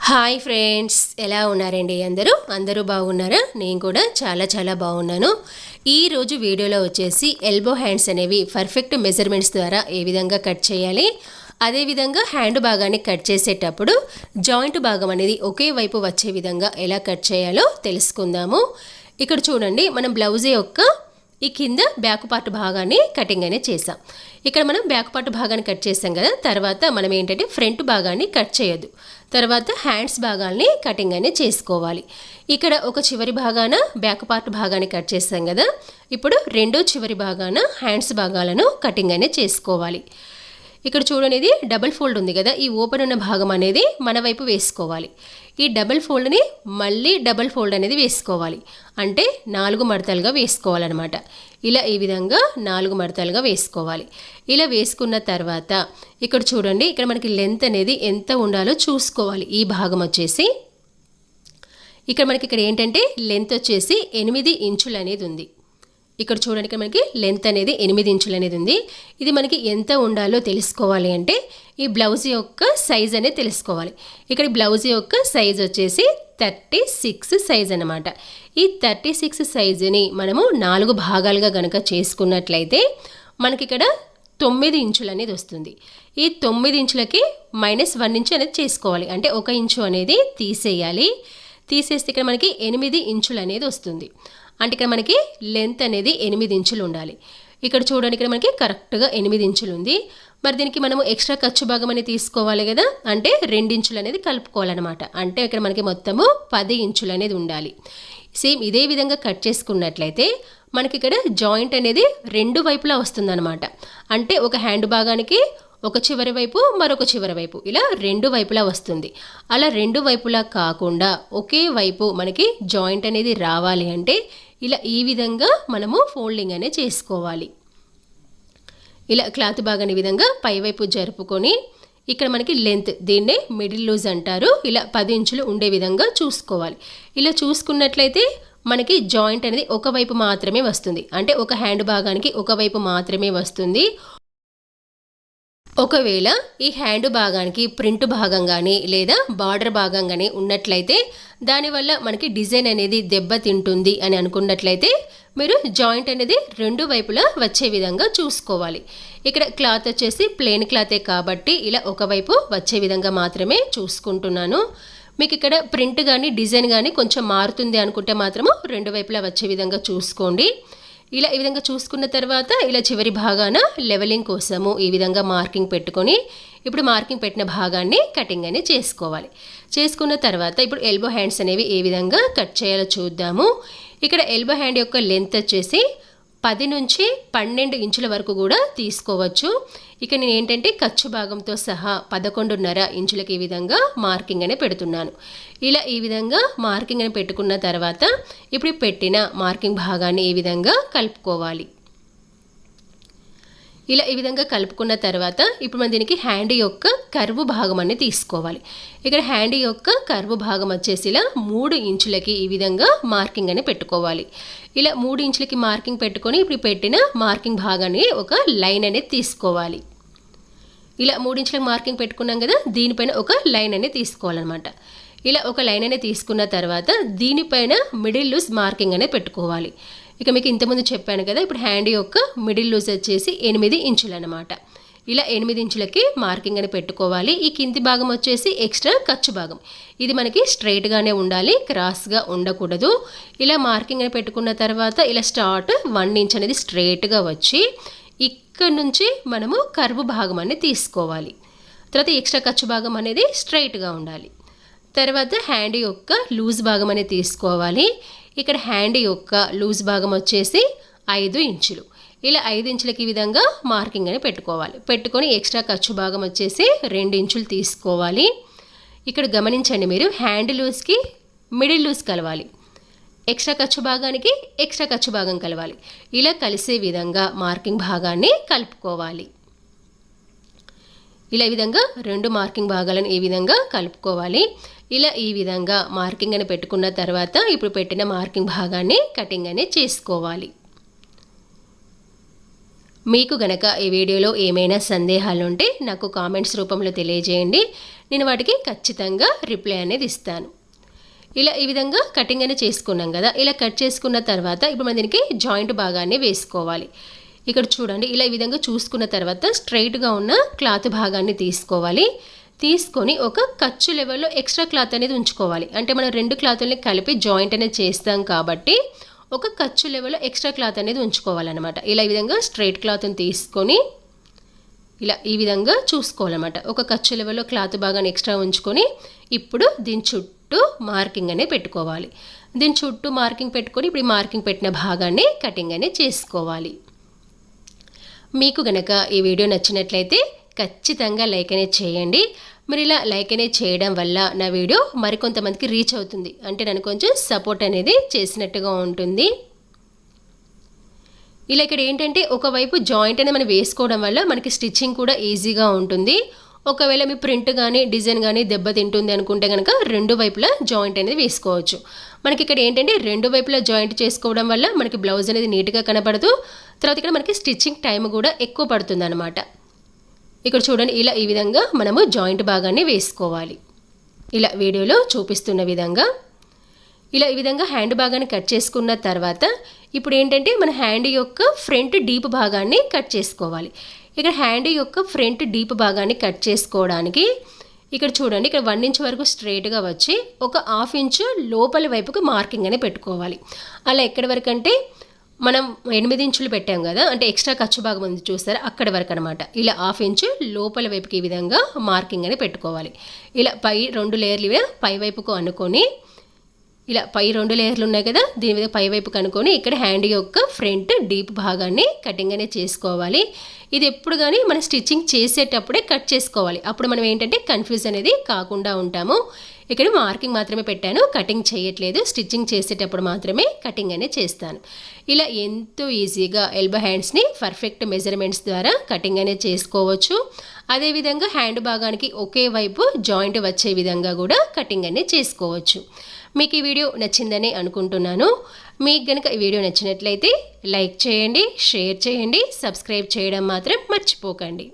Hi friends, ఎలా ఉన్నారండి? అందరూ బాగున్నారా? నేను కూడా చాలా బాగున్నాను. ఈరోజు వీడియోలో వచ్చేసి ఎల్బో హ్యాండ్స్ అనేవి పర్ఫెక్ట్ మెజర్మెంట్స్ ద్వారా ఏ విధంగా కట్ చేయాలి, అదేవిధంగా హ్యాండ్ భాగాన్ని కట్ చేసేటప్పుడు జాయింట్ భాగం అనేది ఒకే వైపు వచ్చే విధంగా ఎలా కట్ చేయాలో తెలుసుకుందాము. ఇక్కడ చూడండి, మనం బ్లౌజ్ యొక్క ఈ కింద బ్యాక్ పార్ట్ భాగాన్ని కటింగ్ అనేది చేసాం. ఇక్కడ మనం బ్యాక్ పార్ట్ భాగాన్ని కట్ చేసాం కదా, తర్వాత మనం ఏంటంటే ఫ్రంట్ భాగాన్ని కట్ చేయొద్దు. తర్వాత హ్యాండ్స్ భాగాల్ని కటింగ్ అనేది చేసుకోవాలి. ఇక్కడ ఒక చివరి భాగాన బ్యాక్ పార్ట్ భాగాన్ని కట్ చేసాం కదా, ఇప్పుడు రెండో చివరి భాగాన హ్యాండ్స్ భాగాలను కటింగ్ అనేది చేసుకోవాలి. ఇక్కడ చూడండి, ఇది డబుల్ ఫోల్డ్ ఉంది కదా, ఈ ఓపెన్ ఉన్న భాగం అనేది మన వైపు వేసుకోవాలి. ఈ డబుల్ ఫోల్డ్ని మళ్ళీ డబుల్ ఫోల్డ్ అనేది వేసుకోవాలి, అంటే 4 మడతలుగా వేసుకోవాలన్నమాట. ఇలా ఈ విధంగా 4 మడతలుగా వేసుకోవాలి. ఇలా వేసుకున్న తర్వాత ఇక్కడ చూడండి, ఇక్కడ మనకి లెంత్ అనేది ఎంత ఉండాలో చూసుకోవాలి. ఈ భాగం వచ్చేసి ఇక్కడ మనకి ఇక్కడ ఏంటంటే లెంత్ వచ్చేసి 8 ఇంచులు అనేది ఉంది. ఇక్కడ చూడండి, ఇక్కడ మనకి లెంత్ అనేది 8 ఇంచులు అనేది ఉంది. ఇది మనకి ఎంత ఉండాలో తెలుసుకోవాలి అంటే ఈ బ్లౌజ్ యొక్క సైజ్ అనేది తెలుసుకోవాలి. ఇక్కడ బ్లౌజ్ యొక్క సైజ్ వచ్చేసి 36 సైజ్ అన్నమాట. ఈ 36 సైజుని మనము 4 భాగాలుగా గనక చేసుకున్నట్లయితే మనకి ఇక్కడ 9 ఇంచులు అనేది వస్తుంది. ఈ 9 ఇంచులకి -1 ఇంచు అనేది చేసుకోవాలి, అంటే 1 ఇంచు అనేది తీసేయాలి. తీసేస్తే ఇక్కడ మనకి 8 ఇంచులు అనేది వస్తుంది. అంటే ఇక్కడ మనకి లెంత్ అనేది 8 ఇంచులు ఉండాలి. ఇక్కడ చూడండి, ఇక్కడ మనకి కరెక్ట్గా 8 ఇంచులు ఉంది. మరి దీనికి మనము ఎక్స్ట్రా ఖర్చు భాగం అనేది తీసుకోవాలి కదా, అంటే 2 ఇంచులు అనేది కలుపుకోవాలన్నమాట. అంటే ఇక్కడ మనకి మొత్తము 10 ఇంచులు అనేది ఉండాలి. సేమ్ ఇదే విధంగా కట్ చేసుకున్నట్లయితే మనకి ఇక్కడ జాయింట్ అనేది 2 వైపులా వస్తుందన్నమాట. అంటే ఒక హ్యాండ్ భాగానికి ఒక చివరి వైపు, మరొక చివరి వైపు, ఇలా 2 వైపులా వస్తుంది. అలా 2 వైపులా కాకుండా ఒకే వైపు మనకి జాయింట్ అనేది రావాలి అంటే ఇలా ఈ విధంగా మనము ఫోల్డింగ్ అనేది చేసుకోవాలి. ఇలా క్లాత్ భాగాన్ని విధంగా పైవైపు జరుపుకొని ఇక్కడ మనకి లెంత్, దీన్నే మిడిల్ లూజ్ అంటారు, ఇలా 10 ఇంచులు ఉండే విధంగా చూసుకోవాలి. ఇలా చూసుకున్నట్లయితే మనకి జాయింట్ అనేది ఒకవైపు మాత్రమే వస్తుంది, అంటే ఒక హ్యాండ్ భాగానికి ఒకవైపు మాత్రమే వస్తుంది. ఒకవేళ ఈ హ్యాండ్ భాగానికి ప్రింట్ భాగం కానీ లేదా బార్డర్ భాగం కానీ ఉన్నట్లయితే దానివల్ల మనకి డిజైన్ అనేది దెబ్బతింటుంది అని అనుకున్నట్లయితే మీరు జాయింట్ అనేది 2 వైపులా వచ్చే విధంగా చూసుకోవాలి. ఇక్కడ క్లాత్ వచ్చేసి ప్లెయిన్ క్లాతే కాబట్టి ఇలా ఒకవైపు వచ్చే విధంగా మాత్రమే చూసుకుంటున్నాను. మీకు ఇక్కడ ప్రింట్ కానీ డిజైన్ కానీ కొంచెం మారుతుంది అనుకుంటే మాత్రము 2 వైపులా వచ్చే విధంగా చూసుకోండి. ఇలా ఈ విధంగా చూసుకున్న తర్వాత ఇలా చివరి భాగాన లెవెలింగ్ కోసము ఈ విధంగా మార్కింగ్ పెట్టుకొని ఇప్పుడు మార్కింగ్ పెట్టిన భాగాన్ని కటింగ్ అనేది చేసుకోవాలి. చేసుకున్న తర్వాత ఇప్పుడు ఎల్బో హ్యాండ్స్ అనేవి ఏ విధంగా కట్ చేయాలో చూద్దాము. ఇక్కడ ఎల్బో హ్యాండ్ యొక్క లెంత్ వచ్చేసి 10 నుంచి 12 ఇంచుల వరకు కూడా తీసుకోవచ్చు. ఇక నేను ఏంటంటే ఖర్చు భాగంతో సహా 11.5 ఇంచులకి ఈ విధంగా మార్కింగ్ అనే పెడుతున్నాను. ఇలా ఈ విధంగా మార్కింగ్ అని పెట్టుకున్న తర్వాత ఇప్పుడు పెట్టిన మార్కింగ్ భాగాన్ని ఈ విధంగా కలుపుకోవాలి. ఇలా ఈ విధంగా కలుపుకున్న తర్వాత ఇప్పుడు మనం దీనికి హ్యాండ్ యొక్క కర్వ్ భాగం అనేది తీసుకోవాలి. ఇక్కడ హ్యాండ్ యొక్క కర్వ్ భాగం వచ్చేసి ఇలా 3 ఇంచులకి ఈ విధంగా మార్కింగ్ అని పెట్టుకోవాలి. ఇలా 3 ఇంచులకి మార్కింగ్ పెట్టుకొని ఇప్పుడు పెట్టిన మార్కింగ్ భాగాన్ని ఒక లైన్ అనేది తీసుకోవాలి. ఇలా 3 ఇంచులకు మార్కింగ్ పెట్టుకున్నాం కదా, దీనిపైన ఒక లైన్ అనేది తీసుకోవాలన్నమాట. ఇలా ఒక లైన్ అనేది తీసుకున్న తర్వాత దీనిపైన మిడిల్ లూజ్ మార్కింగ్ అనేది పెట్టుకోవాలి. ఇక మీకు ఇంతకుముందు చెప్పాను కదా, ఇప్పుడు హ్యాండ్ యొక్క మిడిల్ లూజ్ వచ్చేసి 8 ఇంచులు అన్నమాట. ఇలా 8 ఇంచులకి మార్కింగ్ అని పెట్టుకోవాలి. ఈ కింది భాగం వచ్చేసి ఎక్స్ట్రా ఖర్చు భాగం, ఇది మనకి స్ట్రైట్గానే ఉండాలి, క్రాస్గా ఉండకూడదు. ఇలా మార్కింగ్ అని పెట్టుకున్న తర్వాత ఇలా స్టార్ట్ 1 ఇంచ్ అనేది స్ట్రైట్గా వచ్చి ఇక్కడ నుంచి మనము కర్వ్ భాగం అనేది తీసుకోవాలి. తర్వాత ఎక్స్ట్రా ఖర్చు భాగం అనేది స్ట్రైట్గా ఉండాలి. తర్వాత హ్యాండ్ యొక్క లూజ్ భాగం అనేది తీసుకోవాలి. ఇక్కడ హ్యాండ్ యొక్క లూజ్ భాగం వచ్చేసి 5 ఇంచులు. ఇలా 5 ఇంచులకి ఈ విధంగా మార్కింగ్ అని పెట్టుకోవాలి. పెట్టుకొని ఎక్స్ట్రా ఖర్చు భాగం వచ్చేసి 2 ఇంచులు తీసుకోవాలి. ఇక్కడ గమనించండి, మీరు హ్యాండ్ లూజ్కి మిడిల్ లూజ్ కలవాలి, ఎక్స్ట్రా ఖర్చు భాగానికి ఎక్స్ట్రా ఖర్చు భాగం కలవాలి. ఇలా కలిసే విధంగా మార్కింగ్ భాగాన్ని కలుపుకోవాలి. ఇలా ఈ విధంగా 2 మార్కింగ్ భాగాలను ఈ విధంగా కలుపుకోవాలి. ఇలా ఈ విధంగా మార్కింగ్ అని పెట్టుకున్న తర్వాత ఇప్పుడు పెట్టిన మార్కింగ్ భాగాన్ని కటింగ్ అనేది చేసుకోవాలి. మీకు గనక ఈ వీడియోలో ఏమైనా సందేహాలు ఉంటే నాకు కామెంట్స్ రూపంలో తెలియజేయండి. నేను వాటికి ఖచ్చితంగా రిప్లై అనేది ఇస్తాను. ఇలా ఈ విధంగా కటింగ్ అనేది చేసుకున్నాం కదా. ఇలా కట్ చేసుకున్న తర్వాత ఇప్పుడు మనం దీనికి జాయింట్ భాగాన్ని వేసుకోవాలి. ఇక్కడ చూడండి, ఇలా ఈ విధంగా చూసుకున్న తర్వాత స్ట్రైట్గా ఉన్న క్లాత్ భాగాన్ని తీసుకోవాలి. తీసుకొని ఒక ఖర్చు లెవెల్లో ఎక్స్ట్రా క్లాత్ అనేది ఉంచుకోవాలి. అంటే మనం 2 క్లాతుల్ని కలిపి జాయింట్ అనేది చేస్తాం కాబట్టి ఒక ఖర్చు లెవెల్లో ఎక్స్ట్రా క్లాత్ అనేది ఉంచుకోవాలన్నమాట. ఇలా ఈ విధంగా స్ట్రైట్ క్లాత్ని తీసుకొని ఇలా ఈ విధంగా చూసుకోవాలన్నమాట. ఒక ఖర్చు లెవెల్లో క్లాత్ భాగాన్ని ఎక్స్ట్రా ఉంచుకొని ఇప్పుడు దీని చుట్టూ మార్కింగ్ అనేది పెట్టుకోవాలి. దీని చుట్టూ మార్కింగ్ పెట్టుకొని ఇప్పుడు ఈ మార్కింగ్ పెట్టిన భాగాన్ని కటింగ్ అనేది చేసుకోవాలి. మీకు గనక ఈ వీడియో నచ్చినట్లయితే ఖచ్చితంగా లైక్ అనేది చేయండి. మీరు ఇలా లైక్ అనేది చేయడం వల్ల నా వీడియో మరికొంతమందికి రీచ్ అవుతుంది. అంటే నన్ను కొంచెం సపోర్ట్ అనేది చేసినట్టుగా ఉంటుంది. ఇలా ఇక్కడ ఏంటంటే ఒకవైపు జాయింట్ అనేది మనం వేసుకోవడం వల్ల మనకి స్టిచ్చింగ్ కూడా ఈజీగా ఉంటుంది. ఒకవేళ మీ ప్రింట్ కానీ డిజైన్ కానీ దెబ్బతింటుంది అనుకుంటే కనుక 2 వైపులా జాయింట్ అనేది వేసుకోవచ్చు. మనకి ఇక్కడ ఏంటంటే 2 వైపులా జాయింట్ చేసుకోవడం వల్ల మనకి బ్లౌజ్ అనేది నీట్గా కనపడదు. తర్వాత ఇక్కడ మనకి స్టిచ్చింగ్ టైం కూడా ఎక్కువ పడుతుంది అన్నమాట. ఇక్కడ చూడండి, ఇలా ఈ విధంగా మనము జాయింట్ భాగాన్ని వేసుకోవాలి. ఇలా వీడియోలో చూపిస్తున్న విధంగా ఇలా ఈ విధంగా హ్యాండ్ భాగాన్ని కట్ చేసుకున్న తర్వాత ఇప్పుడు ఏంటంటే మన హ్యాండ్ యొక్క ఫ్రంట్ డీప్ భాగాన్ని కట్ చేసుకోవాలి. ఇక్కడ హ్యాండ్ యొక్క ఫ్రంట్ డీప్ భాగాన్ని కట్ చేసుకోవడానికి ఇక్కడ చూడండి, ఇక్కడ 1 ఇంచ్ వరకు స్ట్రైట్గా వచ్చి ఒక 1/2 ఇంచు లోపల వైపుకు మార్కింగ్ అనేది పెట్టుకోవాలి. అలా ఎక్కడి వరకు అంటే మనం 8 ఇంచులు పెట్టాం కదా, అంటే ఎక్స్ట్రా ఖర్చు భాగం ఉంది చూస్తారా, అక్కడి వరకు అనమాట. ఇలా 1/2 ఇంచు లోపల వైపుకి ఈ విధంగా మార్కింగ్ అనేది పెట్టుకోవాలి. ఇలా పై 2 లేయర్లు పై వైపుకు అనుకొని ఇలా పై 2 లేయర్లు ఉన్నాయి కదా, దీని మీద పై వైపుకు అనుకొని ఇక్కడ హ్యాండ్ యొక్క ఫ్రంట్ డీప్ భాగాన్ని కటింగ్ అనేది చేసుకోవాలి. ఇది ఎప్పుడు కానీ మనం స్టిచ్చింగ్ చేసేటప్పుడే కట్ చేసుకోవాలి. అప్పుడు మనం ఏంటంటే కన్ఫ్యూజ్ అనేది కాకుండా ఉంటాము. ఇక్కడ మార్కింగ్ మాత్రమే పెట్టాను, కటింగ్ చేయట్లేదు. స్టిచ్చింగ్ చేసేటప్పుడు మాత్రమే కటింగ్ అనేది చేస్తాను. ఇలా ఎంతో ఈజీగా ఎల్బో హ్యాండ్స్ని పర్ఫెక్ట్ మెజర్మెంట్స్ ద్వారా కటింగ్ అనేది చేసుకోవచ్చు. అదేవిధంగా హ్యాండ్ భాగానికి ఒకే వైపు జాయింట్ వచ్చే విధంగా కూడా కటింగ్ అనేది చేసుకోవచ్చు. మీకు ఈ వీడియో నచ్చిందని అనుకుంటున్నాను. మీకు గనుక ఈ వీడియో నచ్చినట్లయితే లైక్ చేయండి, షేర్ చేయండి, సబ్స్క్రైబ్ చేయడం మాత్రం మర్చిపోకండి.